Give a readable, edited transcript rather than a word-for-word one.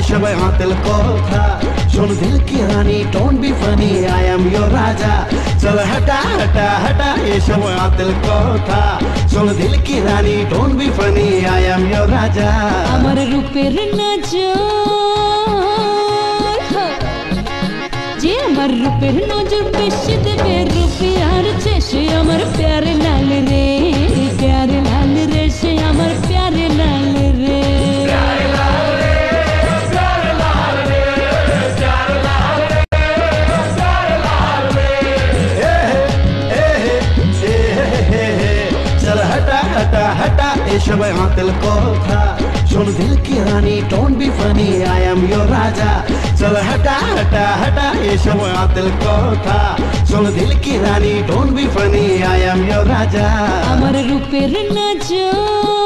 এসব আতেল কথা শোন দিল কি রানী don't be funny I am your রাজা চল হটা হটা হটা এসব আতেল কথা শোন দিল কি রানী don't be funny I am your রাজা আমার রূপের নজর যে আমার রূপের নজর বেশি দেবে রুপিয়ার চেয়ে সে আমার প্যারে লাল রে প্যারে লাল রে সে আমার প্যারে লাল রে हटा हटा एसब आतेल कथा शोन दिल की रानी don't be funny I am your राजा चल हटा हटा हटा एसब आतेल कथा शोन दिल की रानी don't be funny I am your राजा আমার রূপের নজর